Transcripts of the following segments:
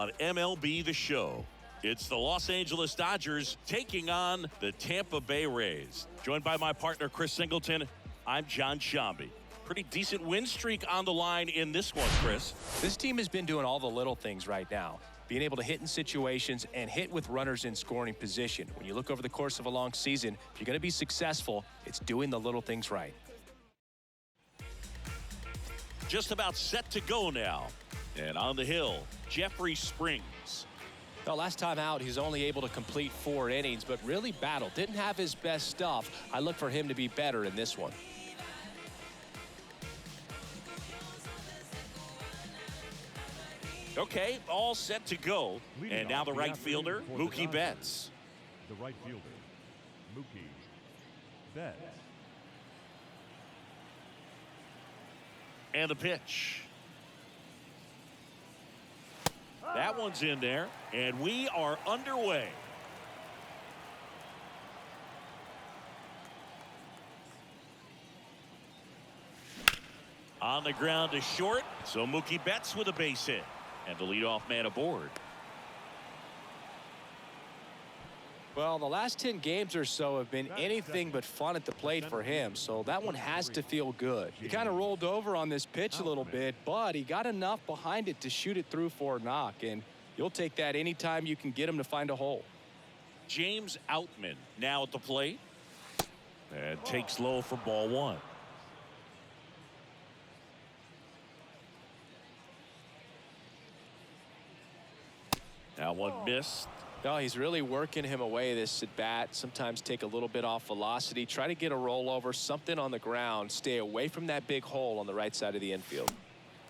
on MLB The Show. It's the Los Angeles Dodgers taking on the Tampa Bay Rays. Joined by my partner, Chris Singleton, I'm John Shambi. Pretty decent win streak on the line in this one, Chris. This team has been doing all the little things right now. Being able to hit in situations and hit with runners in scoring position. When you look over the course of a long season, if you're going to be successful, it's doing the little things right. Just about set to go now. And on the hill, Jeffrey Springs. Well, last time out, he's only able to complete 4 innings, but really battled. Didn't have his best stuff. I look for him to be better in this one. Okay, all set to go. And now the right fielder, Mookie Betts. The right fielder, Mookie Betts. And the pitch. That one's in there, and we are underway. On the ground to short, so Mookie Betts with a base hit. And the leadoff man aboard. Well, the last 10 games or so have been anything but fun at the plate for him, so that one has to feel good. He kind of rolled over on this pitch a little bit, but he got enough behind it to shoot it through for a knock, and you'll take that anytime you can get him to find a hole. James Outman now at the plate. And takes low for ball 1. Now one missed. No, he's really working him away this at bat. Sometimes take a little bit off velocity. Try to get a rollover, something on the ground. Stay away from that big hole on the right side of the infield.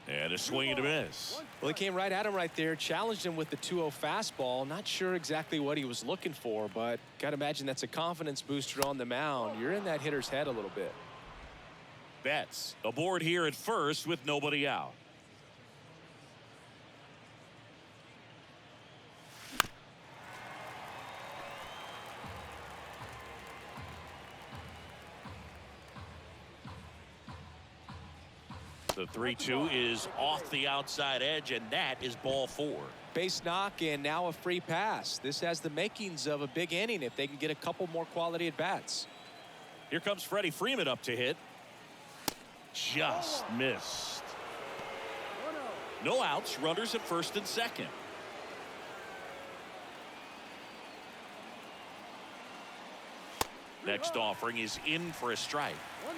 And a swing and a miss. Well, he came right at him right there, challenged him with the 2-0 fastball. Not sure exactly what he was looking for, but got to imagine that's a confidence booster on the mound. You're in that hitter's head a little bit. Betts aboard here at first with nobody out. The 3-2 is off the outside edge, and that is ball 4. Base knock and now a free pass. This has the makings of a big inning if they can get a couple more quality at bats. Here comes Freddie Freeman up to hit. Just missed. No outs, runners at first and second. Next offering is in for a strike. 1-1.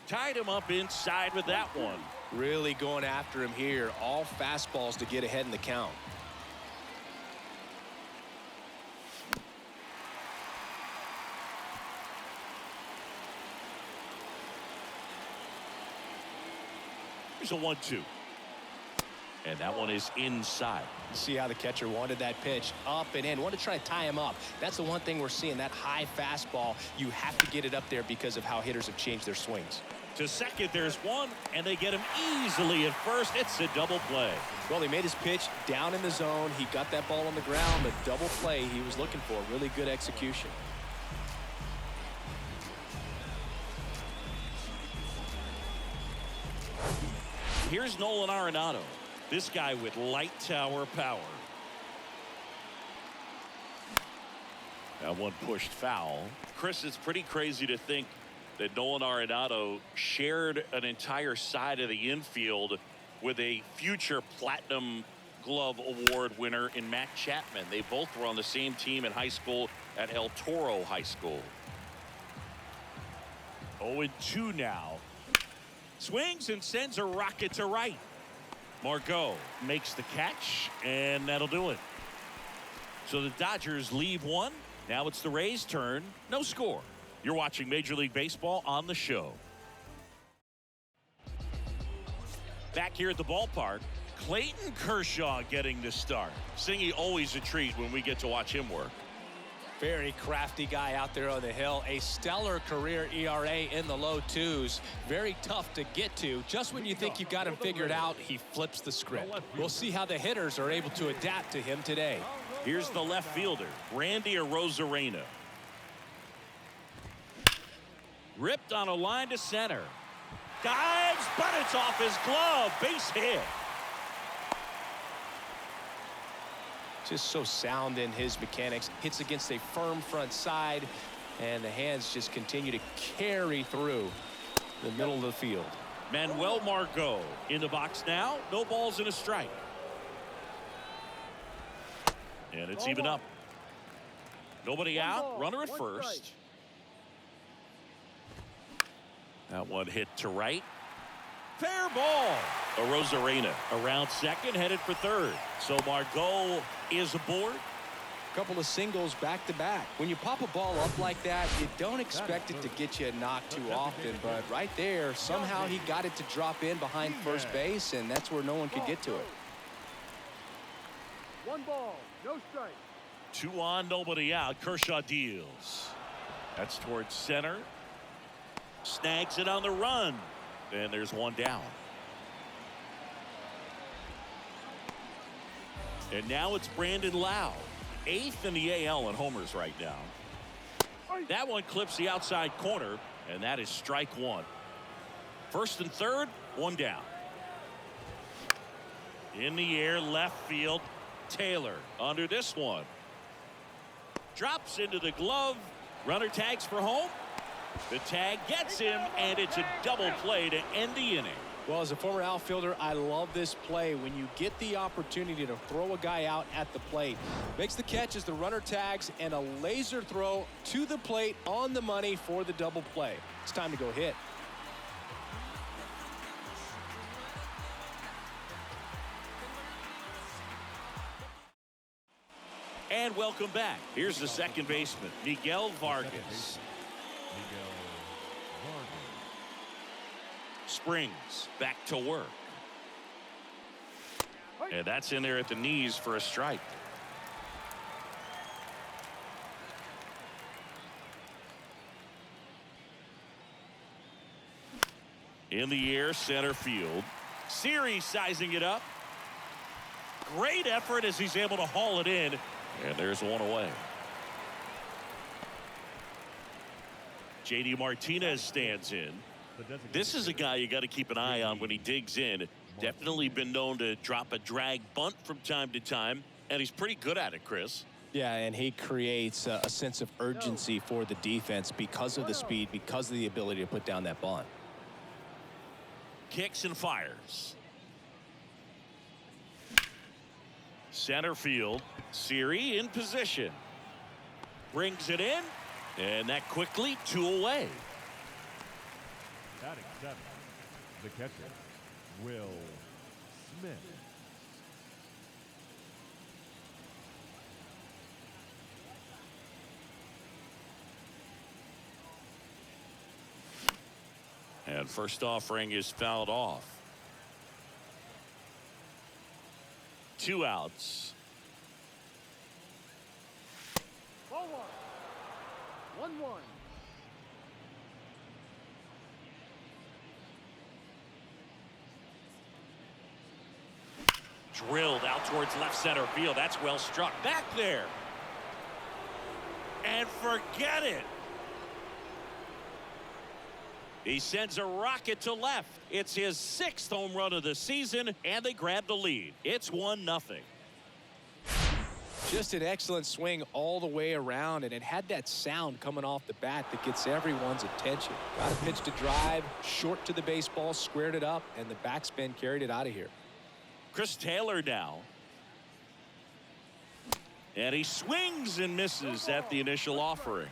Tied him up inside with that one. Really going after him here. All fastballs to get ahead in the count. Here's a 1-2. And that one is inside. See how the catcher wanted that pitch up and in. Wanted to try to tie him up. That's the one thing we're seeing, that high fastball. You have to get it up there because of how hitters have changed their swings. To second, there's one, and they get him easily at first. It's a double play. Well, he made his pitch down in the zone. He got that ball on the ground. The double play he was looking for. Really good execution. Here's Nolan Arenado. This guy with light tower power. That one pushed foul. Chris, it's pretty crazy to think that Nolan Arenado shared an entire side of the infield with a future Platinum Glove Award winner in Matt Chapman. They both were on the same team in high school at El Toro High School. 0-2 now. Swings and sends a rocket to right. Margot makes the catch, and that'll do it. So the Dodgers leave one. Now it's the Rays' turn. No score. You're watching Major League Baseball on the show. Back here at the ballpark, Clayton Kershaw getting the start. Singy, always a treat when we get to watch him work. Very crafty guy out there on the hill. A stellar career ERA in the low 2s. Very tough to get to. Just when you think you've got him figured out, he flips the script. We'll see how the hitters are able to adapt to him today. Here's the left fielder, Randy Arozarena. Ripped on a line to center. Dives, but it's off his glove. Base hit. Just so sound in his mechanics. Hits against a firm front side, and the hands just continue to carry through the middle of the field. Manuel Margot in the box now. No balls and a strike. And it's even up. Nobody out. Runner at first. That one hit to right. Fair ball. Arozarena around second, headed for third. So Margot is aboard. Couple of singles back to back. When you pop a ball up like that, you don't expect it to get you a knock too often, but right there, somehow he got it to drop in behind first base, and that's where no one could get to it. 1 ball, no strike. 2 on, nobody out. Kershaw deals. That's towards center. Snags it on the run. And there's 1 down. And now it's Brandon Lau. 8th in the AL in homers right now. That one clips the outside corner, and that is strike 1. First and third, 1 down. In the air, left field. Taylor under this one. Drops into the glove. Runner tags for home. The tag gets him, and it's a double play to end the inning. Well, as a former outfielder, I love this play. When you get the opportunity to throw a guy out at the plate, makes the catch as the runner tags, and a laser throw to the plate on the money for the double play. It's time to go hit. And welcome back. Here's the second baseman, Miguel Vargas. Miguel Vargas. Springs back to work. And that's in there at the knees for a strike. In the air, center field. Series sizing it up. Great effort as he's able to haul it in. And there's 1 away. JD Martinez stands in. This is a guy you got to keep an eye on when he digs in. Definitely been known to drop a drag bunt from time to time, and he's pretty good at it, Chris. Yeah, and he creates a sense of urgency for the defense because of the speed, because of the ability to put down that bunt. Kicks and fires. Center field. Siri in position. Brings it in, and that quickly 2 away. Batting 7, the catcher, Will Smith. And first offering is fouled off. 2 outs. Ball 1. 1-1. Drilled out towards left center field. That's well struck. Back there. And forget it. He sends a rocket to left. It's his 6th home run of the season, and they grab the lead. It's 1-0. Just an excellent swing all the way around, and it had that sound coming off the bat that gets everyone's attention. Got a pitch to drive, short to the baseball, squared it up, and the backspin carried it out of here. Chris Taylor now. And he swings and misses at the initial offering.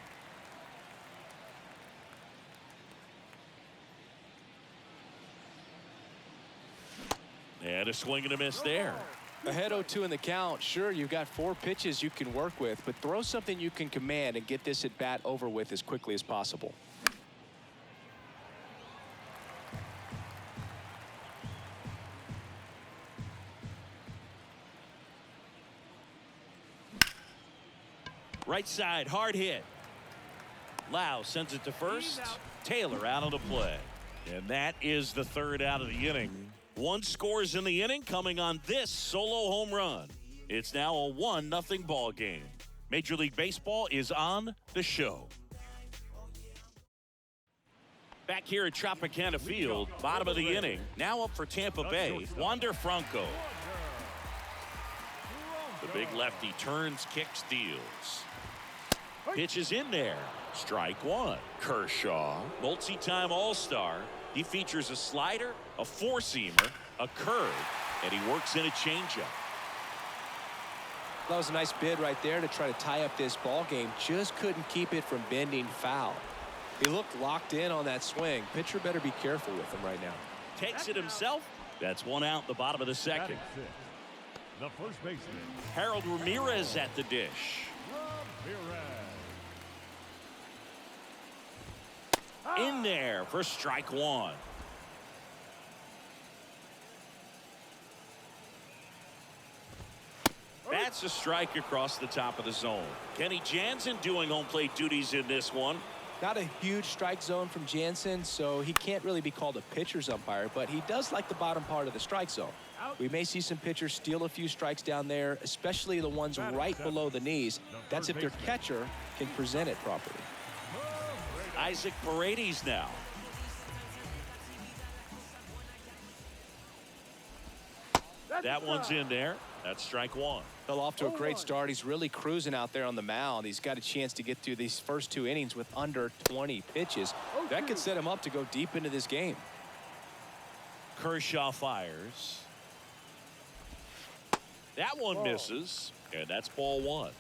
And a swing and a miss there. Ahead 0-2 in the count. Sure, you've got 4 pitches you can work with, but throw something you can command and get this at bat over with as quickly as possible. Right side, hard hit. Lau sends it to first. Taylor out on the play. And that is the 3rd out of the inning. 1 scores in the inning coming on this solo home run. It's now a 1-0 ball game. Major League Baseball is on the show. Back here at Tropicana Field, bottom of the inning. Now up for Tampa Bay, Wander Franco. The big lefty turns, kicks, deals. Pitch is in there. Strike one. Kershaw, multi-time All-Star. He features a slider, a four-seamer, a curve, and he works in a changeup. That was a nice bid right there to try to tie up this ball game. Just couldn't keep it from bending foul. He looked locked in on that swing. Pitcher better be careful with him right now. Takes it himself. That's one out in the bottom of the second. The first baseman, Harold Ramirez at the dish. In there for strike one. That's a strike across the top of the zone. Kenny Jansen doing home plate duties in this one. Not a huge strike zone from Jansen, so he can't really be called a pitcher's umpire, but he does like the bottom part of the strike zone. We may see some pitchers steal a few strikes down there, especially the ones right below the knees. That's if their catcher can present it properly. Isaac Paredes now. That one's in there. That's strike one. Well, off to a great start. He's really cruising out there on the mound. He's got a chance to get through these first two innings with under 20 pitches. That could set him up to go deep into this game. Kershaw fires. That one misses, and that's ball one.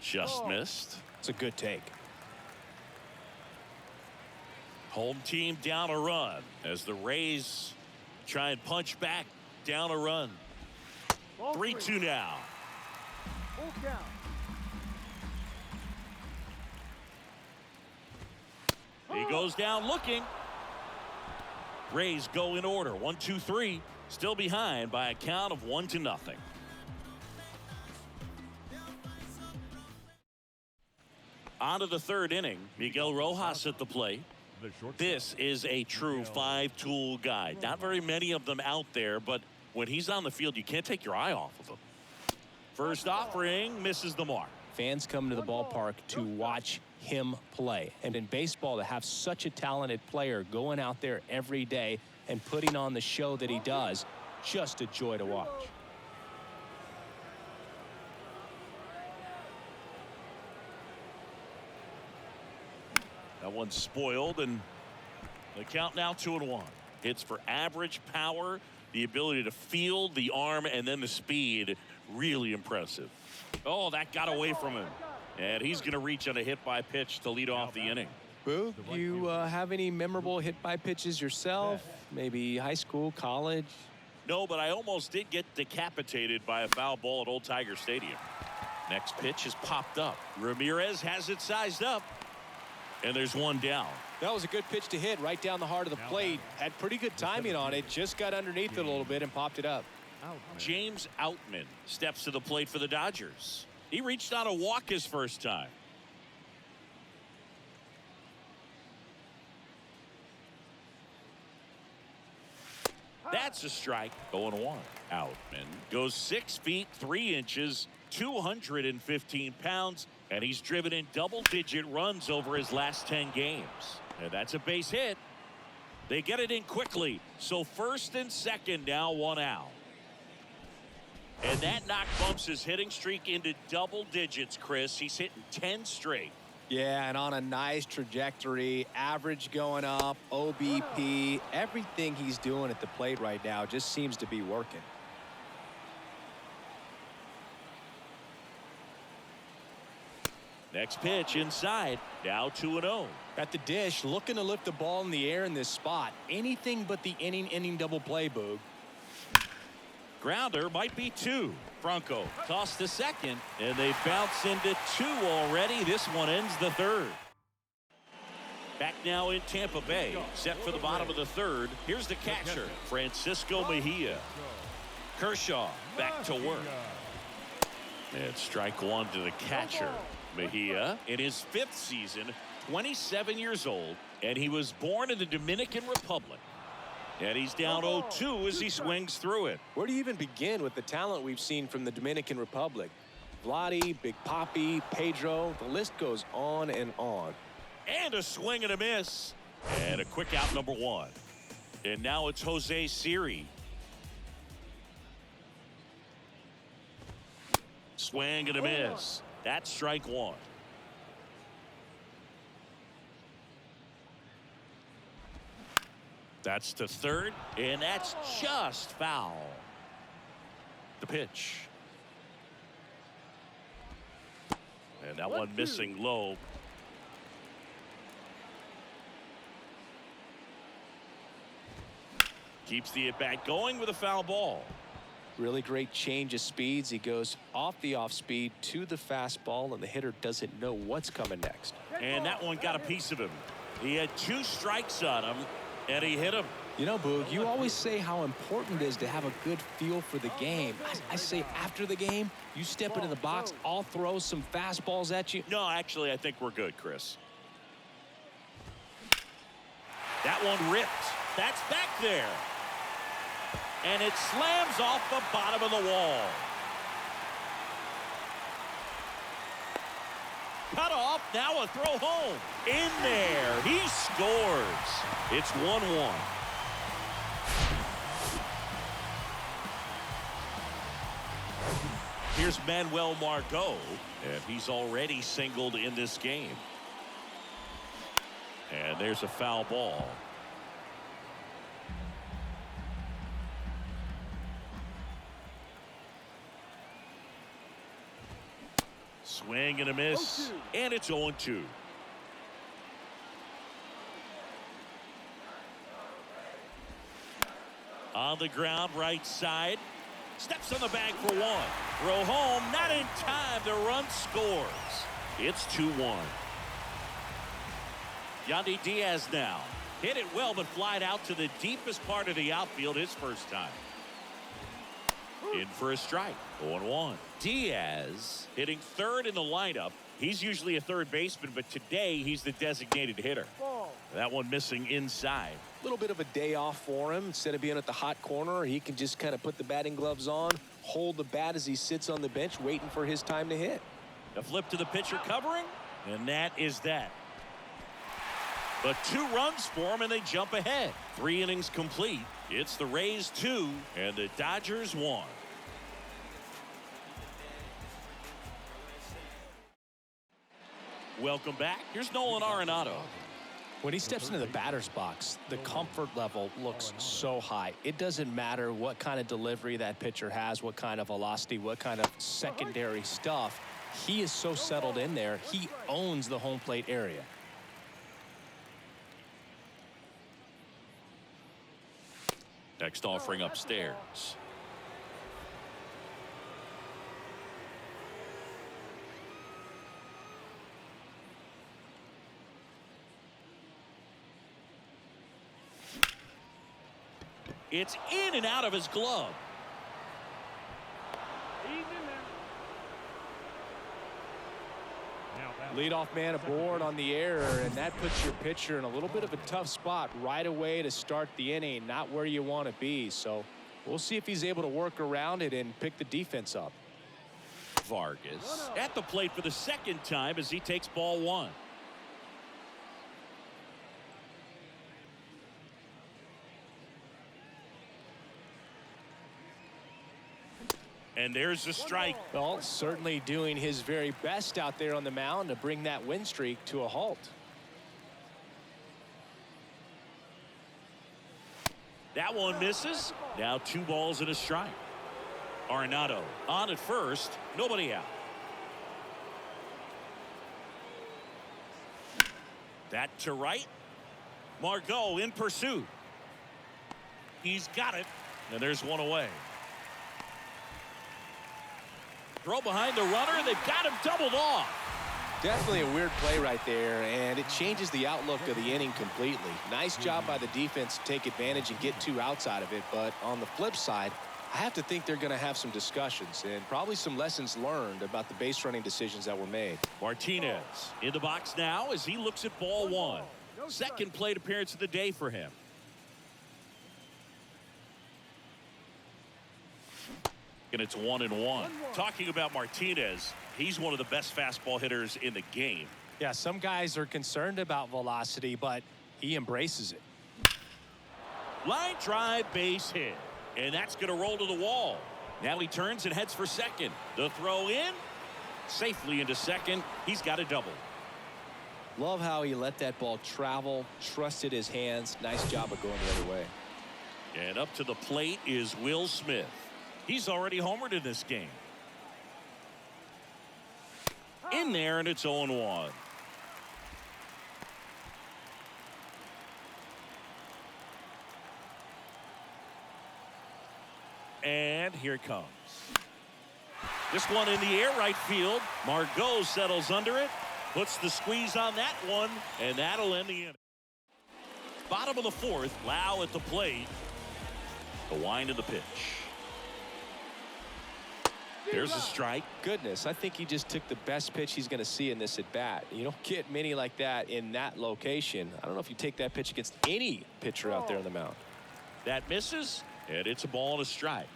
Just missed. It's a good take. Home team down a run as the Rays try and punch back down a run. 3-2 now. Full count. He goes down looking. Rays go in order. 1, 2, 3. Still behind by a count of 1-0. On to the third inning. Miguel Rojas at the plate. This is a true five-tool guy. Not very many of them out there, but when he's on the field, you can't take your eye off of him. First offering misses the mark. Fans come to the ballpark to watch him play. And in baseball, to have such a talented player going out there every day and putting on the show that he does, just a joy to watch. That one's spoiled, and the count now 2-1. Hits for average power, the ability to field, the arm, and then the speed. Really impressive. Oh, that got away from him. And he's going to reach on a hit-by-pitch to lead off the inning. Boog, you have any memorable hit-by pitches yourself? Maybe high school, college? No, but I almost did get decapitated by a foul ball at Old Tiger Stadium. Next pitch is popped up. Ramirez has it sized up. And there's one down. That was a good pitch to hit right down the heart of the plate. Had pretty good timing on it. Just got underneath it a little bit and popped it up. James Outman steps to the plate for the Dodgers. He reached on a walk his first time. That's a strike. 0-1. Outman goes 6 feet 3 inches, 215 pounds, and he's driven in double-digit runs over his last 10 games. And that's a base hit. They get it in quickly. So first and second, now 1 out. And that knock bumps his hitting streak into double digits, Chris. He's hitting 10 straight. Yeah, and on a nice trajectory. Average going up, OBP. Everything he's doing at the plate right now just seems to be working. Next pitch inside. Now 2-0. At the dish, looking to lift the ball in the air in this spot. Anything but the inning double play, Boog. Grounder might be 2. Franco tossed to second, and they bounce into 2 already. This one ends the third. Back now in Tampa Bay, set for the bottom of the third. Here's the catcher, Francisco Mejia. Kershaw back to work. And strike one to the catcher. Mejia in his 5th season, 27 years old, and he was born in the Dominican Republic. And he's down 0-2 as he swings through it. Where do you even begin with the talent we've seen from the Dominican Republic? Vladdy, Big Papi, Pedro, the list goes on and on. And a swing and a miss. And a quick out, number 1. And now it's Jose Siri. Swing and a miss. That's strike 1. That's to third, and that's just foul. The pitch. And that one missing low. Keeps the at-bat going with a foul ball. Really great change of speeds. He goes off the off speed to the fastball, and the hitter doesn't know what's coming next. And that one got a piece of him. He had 2 strikes on him, and he hit him. You know, Boog, you always say how important it is to have a good feel for the game. I say after the game, you step into the box, I'll throw some fastballs at you. No, actually, I think we're good, Chris. That one ripped. That's back there. And it slams off the bottom of the wall. Cut off, now a throw home. In there, he scores. It's 1-1. Here's Manuel Margot, and he's already singled in this game. And there's a foul ball. Swing and a miss, and it's 0-2. On the ground, right side. Steps on the bag for 1. Throw home, not in time. The run scores. It's 2-1. Yandy Diaz now. Hit it well, but flied out to the deepest part of the outfield his first time. In for a strike. 0-1. Diaz hitting third in the lineup. He's usually a third baseman, but today he's the designated hitter. That one missing inside. A little bit of a day off for him. Instead of being at the hot corner, he can just kind of put the batting gloves on, hold the bat as he sits on the bench waiting for his time to hit. A flip to the pitcher covering, and that is that. But 2 runs for him, and they jump ahead. 3 innings complete. It's the Rays 2 and the Dodgers 1. Welcome back. Here's Nolan Arenado. When he steps into the batter's box, the comfort level looks so high. It doesn't matter what kind of delivery that pitcher has, what kind of velocity, what kind of secondary stuff. He is so settled in there. He owns the home plate area. Next offering upstairs. It's in and out of his glove. Leadoff man aboard on the error, and that puts your pitcher in a little bit of a tough spot right away to start the inning. Not where you want to be. So we'll see if he's able to work around it and pick the defense up. Vargas at the plate for the second time as he takes ball 1. And there's the strike. Well, certainly doing his very best out there on the mound to bring that win streak to a halt. That one misses. Now 2 balls and a strike. Arenado on at first. Nobody out. That to right. Margot in pursuit. He's got it. And there's one away. Throw behind the runner, and they've got him doubled off. Definitely a weird play right there, and it changes the outlook of the inning completely. Nice job by the defense to take advantage and get 2 outs out of it, but on the flip side, I have to think they're going to have some discussions and probably some lessons learned about the base running decisions that were made. Martinez in the box now as he looks at ball 1. Second plate appearance of the day for him. And it's 1-1. Talking about Martinez, he's one of the best fastball hitters in the game. Yeah, some guys are concerned about velocity, but he embraces it. Line drive, base hit. And that's going to roll to the wall. Now he turns and heads for second. The throw in. Safely into second. He's got a double. Love how he let that ball travel, trusted his hands. Nice job of going the other way. And up to the plate is Will Smith. He's already homered in this game. In there, and it's 0-1. And here it comes. This one in the air, right field. Margot settles under it, puts the squeeze on that one, and that'll end the inning. Bottom of the fourth, Lau at the plate. The wind of the pitch. There's a strike. Goodness, I think he just took the best pitch he's going to see in this at bat. You don't get many like that in that location. I don't know if you take that pitch against any pitcher out there on the mound. That misses, and it's a ball and a strike.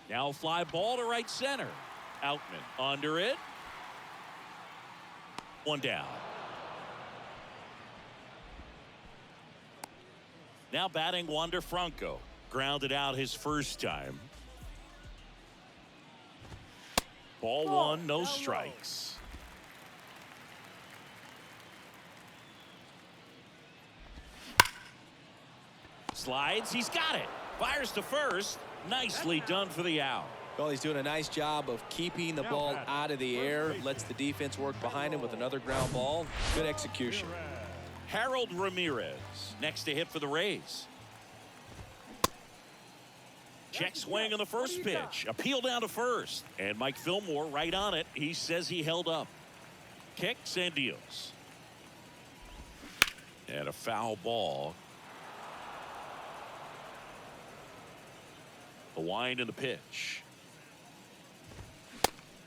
Now fly ball to right center. Outman under it. One down. Now batting Wander Franco. Grounded out his first time. Ball one, no strikes. Slides, he's got it. Fires to first. Nicely done for the out. Well, he's doing a nice job of keeping the ball out of the air. Lets the defense work behind him with another ground ball. Good execution. Harold Ramirez next to hit for the Rays. Check swing on the first pitch. Appeal down to first. And Mike Fillmore right on it. He says he held up. Kicks and deals. And a foul ball. The wind and the pitch.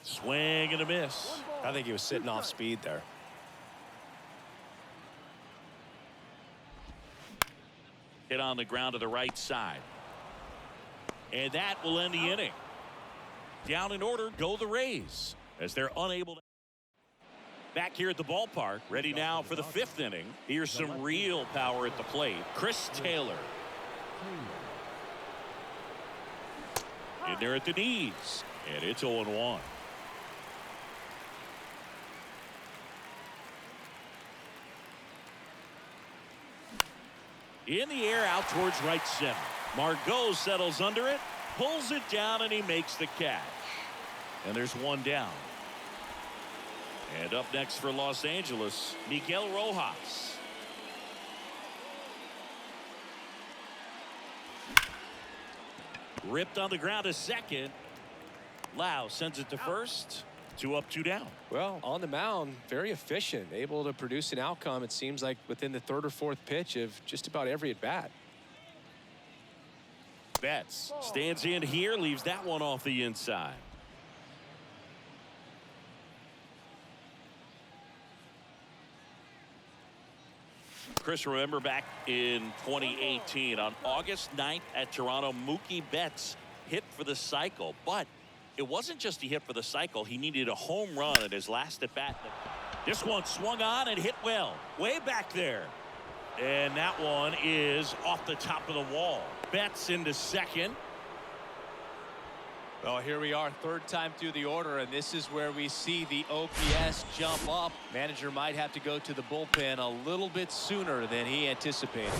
Swing and a miss. I think he was sitting off speed there. Hit on the ground to the right side. And that will end the inning. Down in order go the Rays as they're unable to. Back here at the ballpark, ready now for the fifth inning. Here's some real power at the plate. Chris Taylor. In there at the knees. And it's 0-1. In the air out towards right center. Margot settles under it, pulls it down, and he makes the catch. And there's one down. And up next for Los Angeles, Miguel Rojas. Ripped on the ground to second. Lau sends it to first. 2 up, 2 down. Well, on the mound, very efficient, able to produce an outcome, it seems like, within the third or fourth pitch of just about every at bat. Betts stands in here, leaves that one off the inside. Chris, remember back in 2018 on August 9th at Toronto, Mookie Betts hit for the cycle, but it wasn't just he hit for the cycle. He needed a home run at his last at bat. This one swung on and hit well, way back there. And that one is off the top of the wall. Betts into second. Well, here we are, third time through the order, and this is where we see the OPS jump up. Manager might have to go to the bullpen a little bit sooner than he anticipated.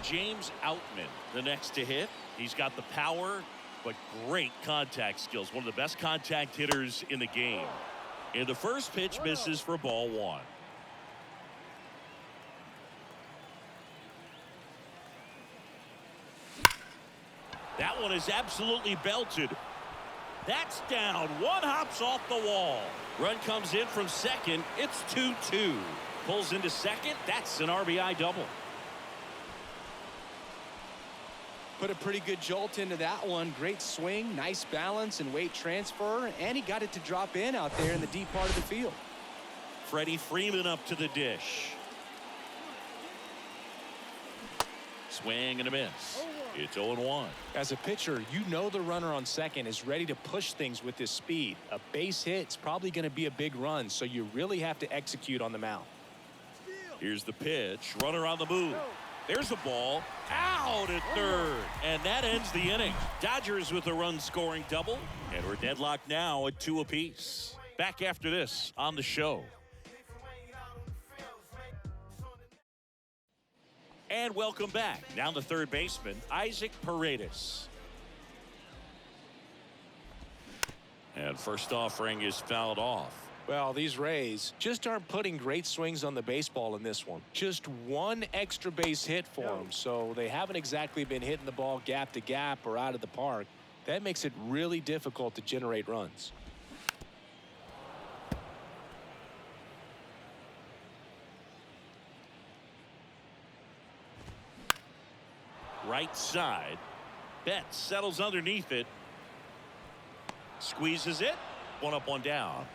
James Outman, the next to hit. He's got the power, but great contact skills. One of the best contact hitters in the game. And the first pitch misses for ball one. That one is absolutely belted. That's down. One hops off the wall. Run comes in from second. It's 2-2. Pulls into second. That's an RBI double. Put a pretty good jolt into that one. Great swing, nice balance and weight transfer, and he got it to drop in out there in the deep part of the field. Freddie Freeman up to the dish. Swing and a miss. It's 0-1. As a pitcher, you know the runner on second is ready to push things with his speed. A base hit is probably going to be a big run, so you really have to execute on the mound. Here's the pitch. Runner on the move. There's a ball out at third, and that ends the inning. Dodgers with a run-scoring double, and we're deadlocked now at 2 apiece. Back after this on the show. And welcome back. Now the third baseman, Isaac Paredes. And first offering is fouled off. Well, these Rays just aren't putting great swings on the baseball in this one. Just one extra base hit for them, so they haven't exactly been hitting the ball gap to gap or out of the park. That makes it really difficult to generate runs. Right side. Betts settles underneath it. Squeezes it. One up, one down.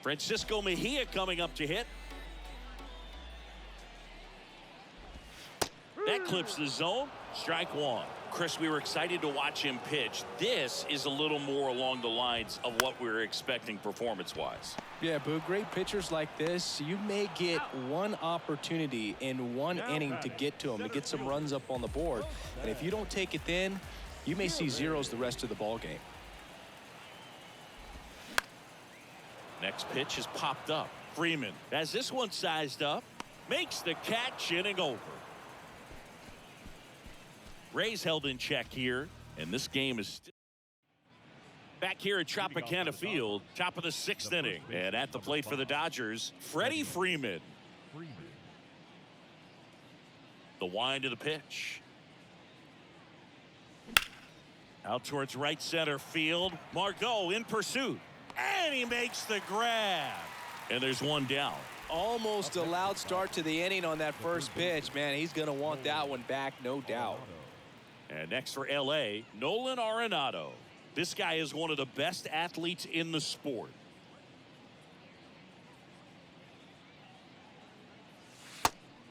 Francisco Mejia coming up to hit. That clips the zone. Strike one. Chris, we were excited to watch him pitch. This is a little more along the lines of what we were expecting performance-wise. Yeah, Boo, great pitchers like this, you may get one opportunity in one inning to get to them, to get some runs up on the board. And if you don't take it then, you may see zeros the rest of the ball game. Next pitch is popped up. Freeman has this one sized up. Makes the catch, inning over. Rays held in check here, and this game is still back here at Tropicana Field, top of the 6th inning. And at the plate for the Dodgers, Freddie Freeman. The wind of the pitch. Out towards right center field. Margot in pursuit. And he makes the grab. And there's one down. Almost a loud start to the inning on that first pitch. Man, he's going to want that one back, no doubt. And next for L.A., Nolan Arenado. This guy is one of the best athletes in the sport.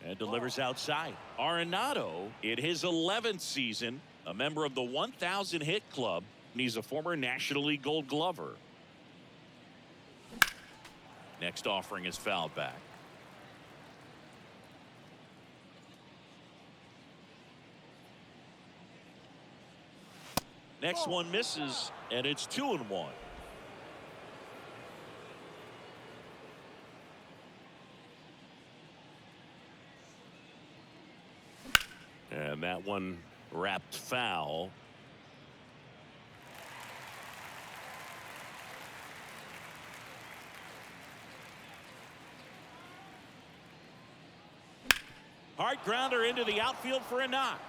And delivers outside. Arenado, in his 11th season, a member of the 1,000 hit club, and he's a former National League Gold Glover. Next offering is fouled back. Next one misses, and it's 2-1. And that one wrapped foul. Hard grounder into the outfield for a knock.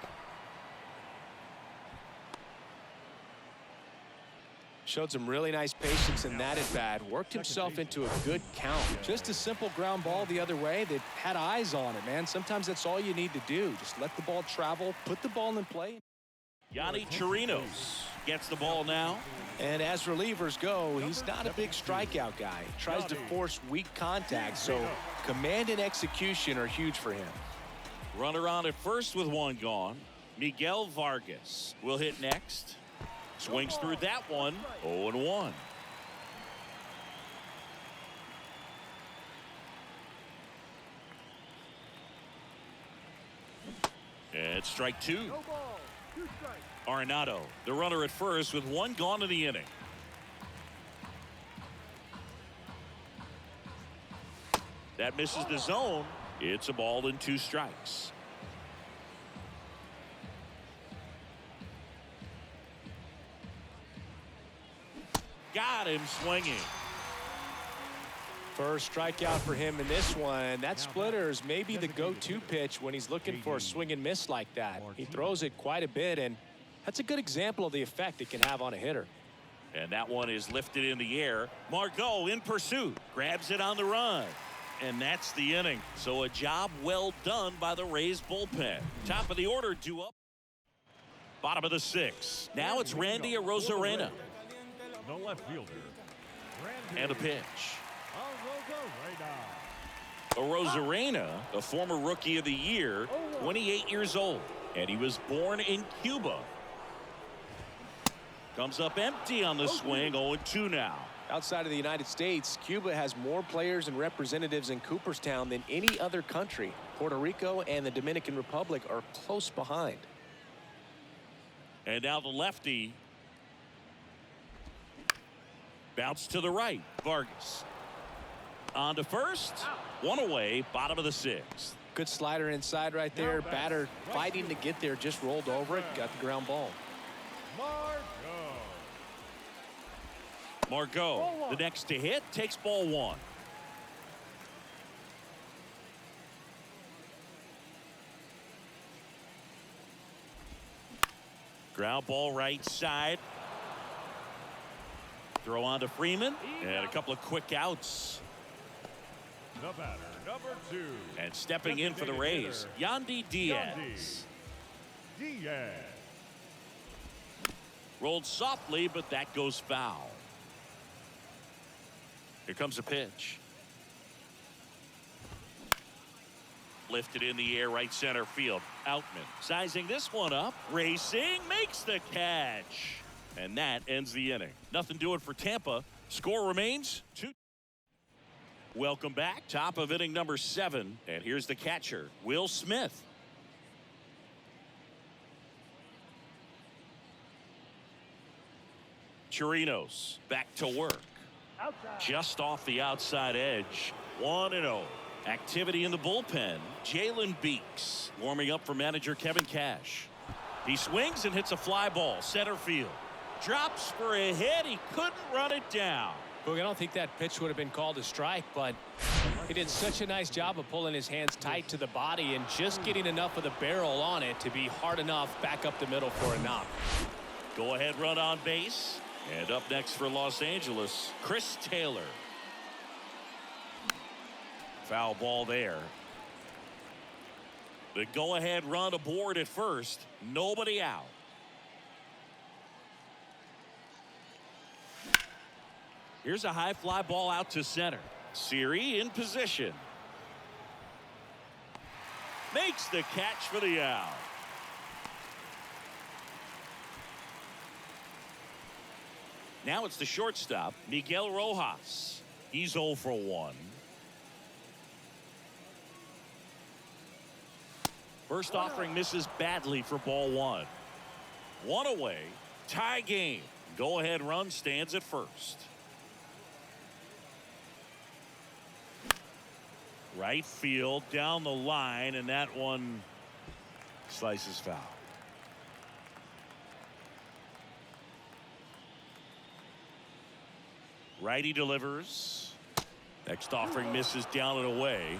Showed some really nice patience in that at bat. Worked himself into a good count. Just a simple ground ball the other way. They had eyes on it, man. Sometimes that's all you need to do. Just let the ball travel, put the ball in play. Yonny Chirinos gets the ball now. And as relievers go, he's not a big strikeout guy. Tries to force weak contact, so command and execution are huge for him. Runner on at first with one gone. Miguel Vargas will hit next. Swings through that one. 0-1. And strike two. No ball. 2 strikes. Arenado, the runner at first with one gone in the inning. That misses the zone. It's a ball and 2 strikes. Got him swinging. First strikeout for him in this one. That splitter is maybe the go-to pitch when he's looking for a swing and miss like that. He throws it quite a bit, and that's a good example of the effect it can have on a hitter. And that one is lifted in the air. Margot in pursuit. Grabs it on the run. And that's the inning. So a job well done by the Rays bullpen. Top of the order due up. Bottom of the 6th. Now it's Randy Arozarena. The left fielder. And a pitch. Rosarena, a former Rookie of the Year, 28 years old, and he was born in Cuba. Comes up empty on the swing, 0-2 now. Outside of the United States, Cuba has more players and representatives in Cooperstown than any other country. Puerto Rico and the Dominican Republic are close behind. And now the lefty. Bounce to the right. Vargas. On to first. One away. Bottom of the sixth. Good slider inside right there. Batter fighting to get there. Just rolled over it. Got the ground ball. Margot, the next to hit, takes ball one. Ground ball right side. Throw on to Freeman, and a couple of quick outs. The batter, number 2. And stepping in for the Rays, Yandy Diaz. Diaz. Rolled softly, but that goes foul. Here comes a pitch. Lifted in the air, right center field. Outman sizing this one up. Racing, makes the catch. And that ends the inning. Nothing doing for Tampa. Score remains 2. Welcome back. Top of inning number 7. And here's the catcher, Will Smith. Chirinos back to work. Outside. Just off the outside edge. 1-0. Activity in the bullpen. Jalen Beeks warming up for manager Kevin Cash. He swings and hits a fly ball. Center field. Drops for a hit. He couldn't run it down. Look, I don't think that pitch would have been called a strike, but he did such a nice job of pulling his hands tight to the body and just getting enough of the barrel on it to be hard enough back up the middle for a knock. Go ahead run on base. And up next for Los Angeles, Chris Taylor. Foul ball there. The go-ahead run aboard at first. Nobody out. Here's a high fly ball out to center. Siri in position. Makes the catch for the out. Now it's the shortstop, Miguel Rojas. He's 0 for 1. First offering misses badly for ball 1. 1 away. Tie game. Go ahead run stands at first. Right field down the line, and that one slices foul. Righty delivers. Next offering misses down and away.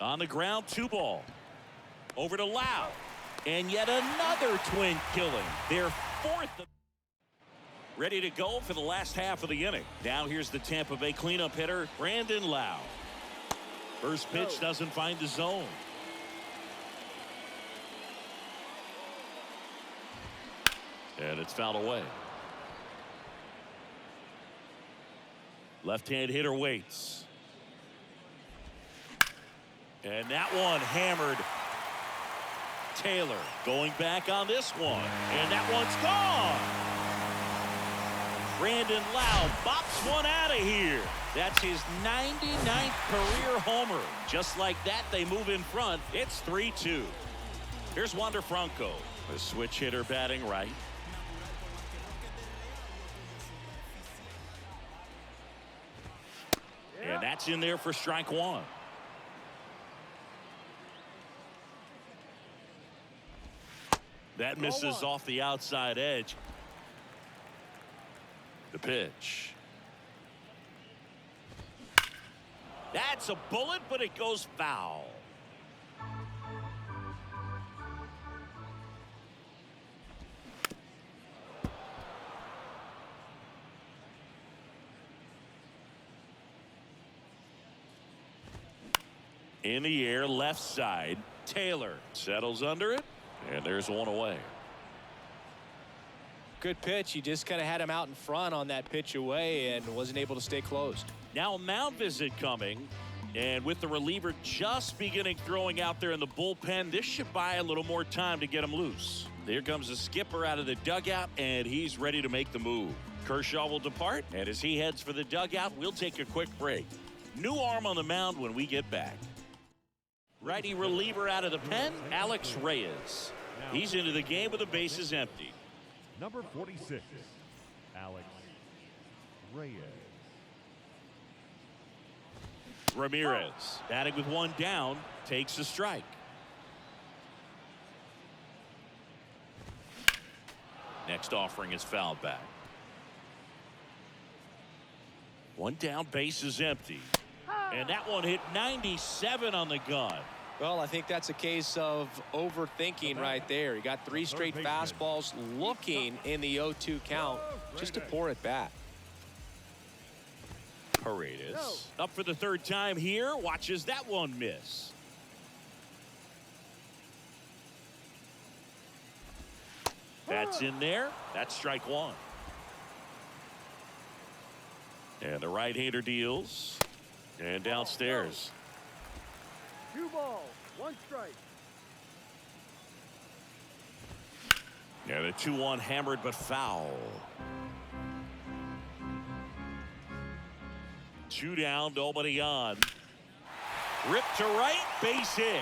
On the ground, 2 ball. Over to Lau. And yet another twin killing. Their 4th. Ready to go for the last half of the inning. Now here's the Tampa Bay cleanup hitter, Brandon Lau. First pitch doesn't find the zone. And it's fouled away. Left-hand hitter waits. And that one hammered. Taylor going back on this one. And that one's gone. Brandon Lau bops one out of here. That's his 99th career homer. Just like that, they move in front. It's 3-2. Here's Wander Franco, a switch hitter batting right. And that's in there for strike 1. That misses off the outside edge. The pitch. That's a bullet, but it goes foul. In the air, left side. Taylor settles under it, and there's one away. Good pitch. He just kind of had him out in front on that pitch away and wasn't able to stay closed. Now a mound visit coming. And with the reliever just beginning throwing out there in the bullpen, this should buy a little more time to get him loose. There comes the skipper out of the dugout, and he's ready to make the move. Kershaw will depart, and as he heads for the dugout, we'll take a quick break. New arm on the mound when we get back. Righty reliever out of the pen, Alex Reyes. He's into the game with the bases empty. Number 46, Alex Reyes. Ramirez batting with one down, takes a strike. Next offering is fouled back. One down, base is empty. And that one hit 97 on the gun. Well, I think that's a case of overthinking right there. He got 3 straight fastballs looking in the 0-2 count just to pour it back. Paredes up for the 3rd time here, watches that one miss. That's in there. That's strike 1. And the right-hander deals. And downstairs. 2 balls, 1 strike. And a 2-1 hammered but foul. 2 down, nobody on. Ripped to right, base hit.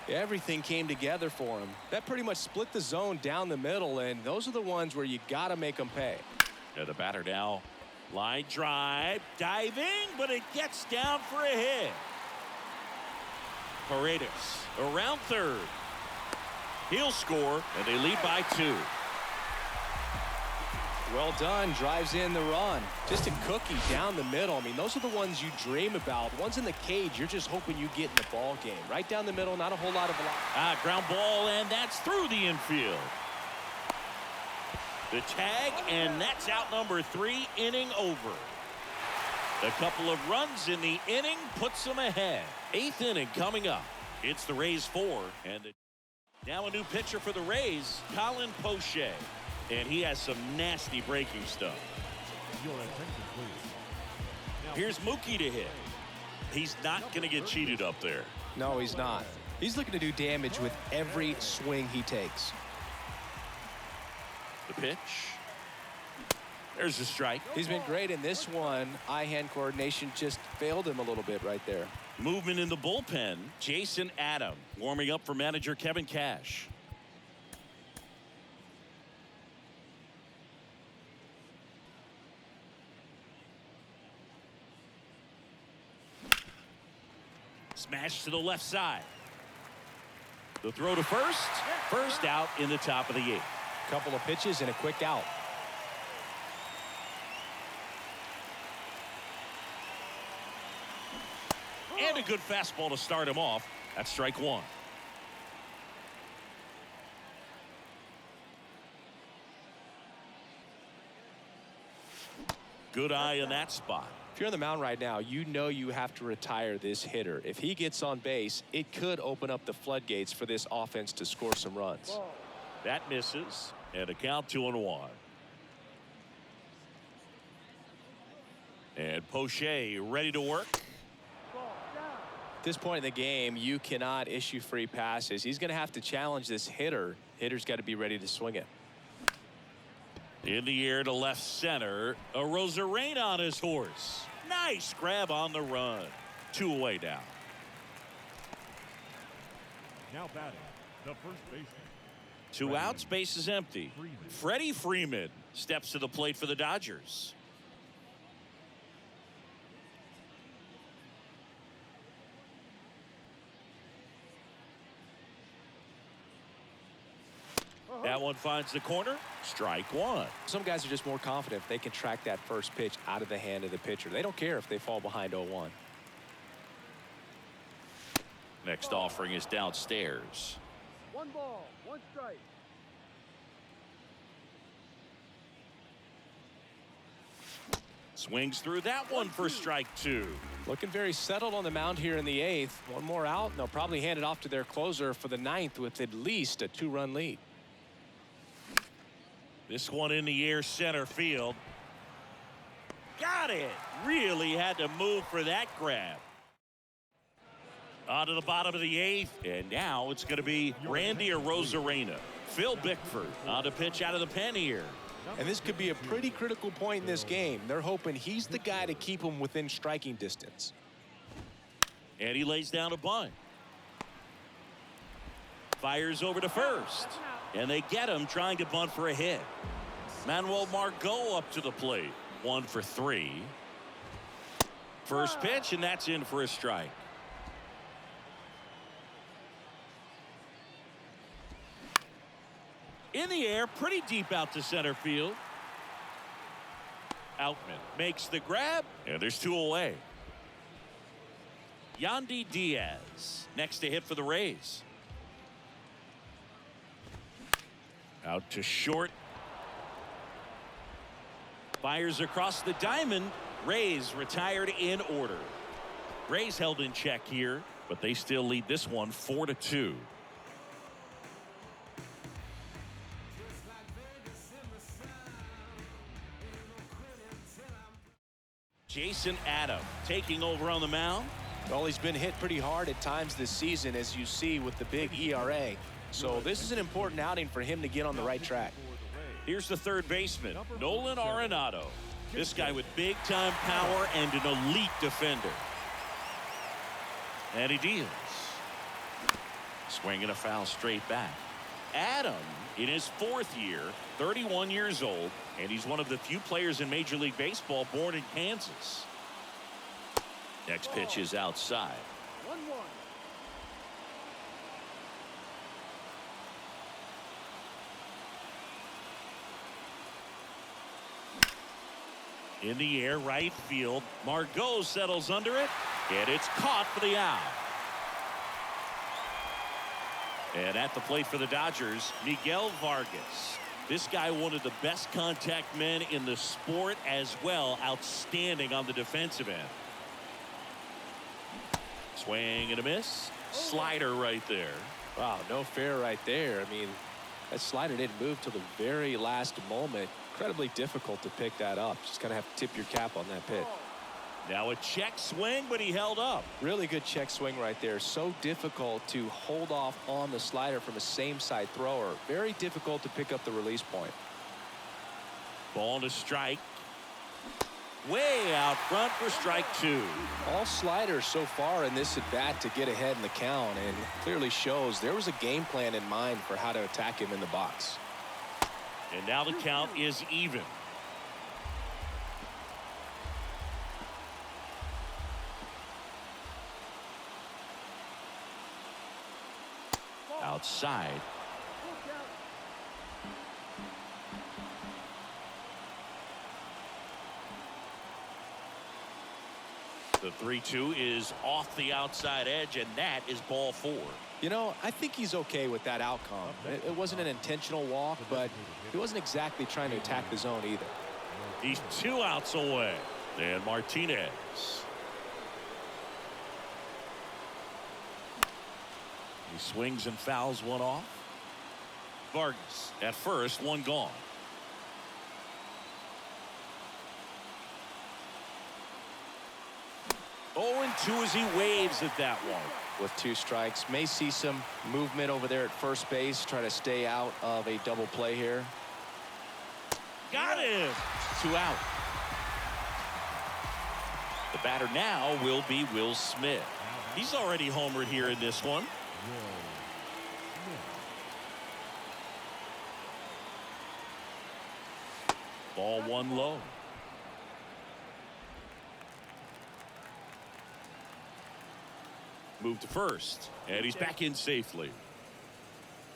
Everything came together for him. That pretty much split the zone down the middle, and those are the ones where you got to make them pay. And the batter now, line drive, diving, but it gets down for a hit. Paredes around 3rd. He'll score, and they lead by 2. Well done. Drives in the run. Just a cookie down the middle. I mean, those are the ones you dream about. Ones in the cage, you're just hoping you get in the ball game. Right down the middle, not a whole lot of velocity. Ground ball, and that's through the infield. The tag, and that's out number 3, inning over. A couple of runs in the inning puts them ahead. 8th inning coming up. It's the Rays 4, and now a new pitcher for the Rays, Colin Poche. And he has some nasty breaking stuff. Your attention, please. Here's Mookie to hit. He's not going to get cheated up there. No, he's not. He's looking to do damage with every swing he takes. The pitch. There's the strike. He's been great in this one. Eye-hand coordination just failed him a little bit right there. Movement in the bullpen. Jason Adam warming up for manager Kevin Cash. Smash to the left side. The throw to first. First out in the top of the 8th. Couple of pitches and a quick out. And a good fastball to start him off. That's strike 1. Good eye in that spot. If you're on the mound right now, you know you have to retire this hitter. If he gets on base, it could open up the floodgates for this offense to score some runs. That misses, and a count 2-1. And Poche ready to work. At this point in the game, you cannot issue free passes. He's going to have to challenge this hitter. Hitter's got to be ready to swing it. In the air to left center. A Rosarena on his horse. Nice grab on the run. 2 away now. Now batting, the first baseman. 2 outs, base is empty. Freddie Freeman steps to the plate for the Dodgers. That one finds the corner. Strike 1. Some guys are just more confident if they can track that first pitch out of the hand of the pitcher. They don't care if they fall behind 0-1. Next offering is downstairs. 1 ball, 1 strike. Swings through that one for strike 2. Looking very settled on the mound here in the 8th. One more out, and they'll probably hand it off to their closer for the 9th with at least a 2-run lead. This one in the air center field. Got it. Really had to move for that grab. On to the bottom of the 8th, and now it's going to be Randy Arozarena. Phil Bickford on to pitch out of the pen here. And this could be a pretty critical point in this game. They're hoping he's the guy to keep them within striking distance. And he lays down a bunt. Fires over to first. And they get him trying to bunt for a hit. Manuel Margot up to the plate. 1 for 3. First pitch, and that's in for a strike. In the air, pretty deep out to center field. Outman makes the grab, and there's 2 away. Yandy Diaz next to hit for the Rays. Out to short. Fires across the diamond. Rays retired in order. Rays held in check here, but they still lead this one 4-2. Jason Adam taking over on the mound. Well, he's been hit pretty hard at times this season, as you see with the big ERA. So this is an important outing for him to get on the right track. Here's the third baseman, Nolan Arenado. This guy with big-time power and an elite defender. And he deals. Swinging a foul straight back. Adam, in his 4th year, 31 years old, and he's one of the few players in Major League Baseball born in Kansas. Next pitch is outside. 1-1. In the air, right field. Margot settles under it, and it's caught for the out. And at the plate for the Dodgers, Miguel Vargas. This guy, one of the best contact men in the sport as well. Outstanding on the defensive end. Swing and a miss. Slider right there. Wow, no fair right there. I mean, that slider didn't move till the very last moment. Incredibly difficult to pick that up. Just gonna have to tip your cap on that pitch. Now a check swing, but he held up. Really good check swing right there. So difficult to hold off on the slider from a same side thrower. Very difficult to pick up the release point. Ball to strike. Way out front for strike 2. All sliders so far in this at bat to get ahead in the count, and clearly shows there was a game plan in mind for how to attack him in the box. And now the count is even. Outside. The 3-2 is off the outside edge, and that is ball 4. You know, I think he's okay with that outcome. It wasn't an intentional walk, but he wasn't exactly trying to attack the zone either. He's 2 outs away. And Martinez. He swings and fouls one off. Vargas at first, 1 gone. Oh, and 2 as he waves at that one. With 2 strikes, may see some movement over there at first base, try to stay out of a double play here. Got him. 2 out. The batter now will be Will Smith. He's already homered here in this one. Ball 1 low. Move to first, and he's back in safely.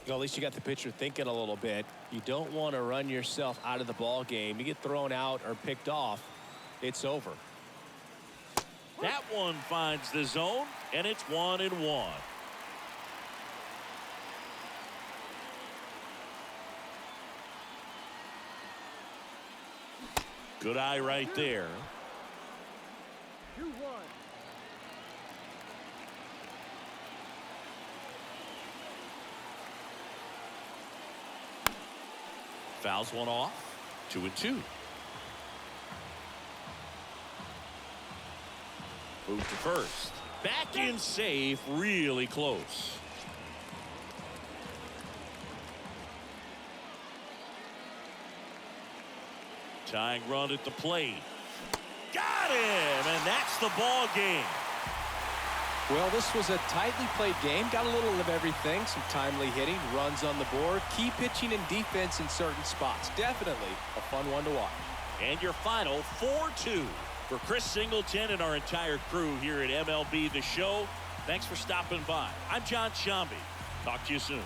Well, at least you got the pitcher thinking a little bit. You don't want to run yourself out of the ball game. You get thrown out or picked off, it's over. That one finds the zone, and it's 1-1. Good eye right there. 2-1. Fouls one off. 2-2. Move to first. Back in safe. Really close. Tying run at the plate. Got him, and that's the ball game. Well, this was a tightly played game. Got a little of everything. Some timely hitting, runs on the board, key pitching and defense in certain spots. Definitely a fun one to watch. And your final 4-2 for Chris Singleton and our entire crew here at MLB The Show. Thanks for stopping by. I'm John Shambi. Talk to you soon.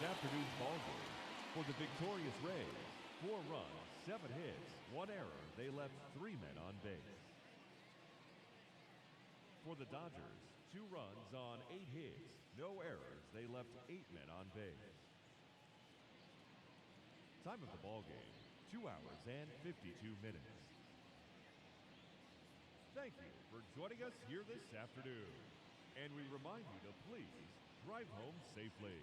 Afternoon's ball game. For the victorious Rays, 4 runs, 7 hits, 1 error. They left 3 men on base. For the Dodgers, 2 runs on 8 hits, no errors. They left 8 men on base. Time of the ball game, 2 hours and 52 minutes. Thank you for joining us here this afternoon. And we remind you to please drive home safely.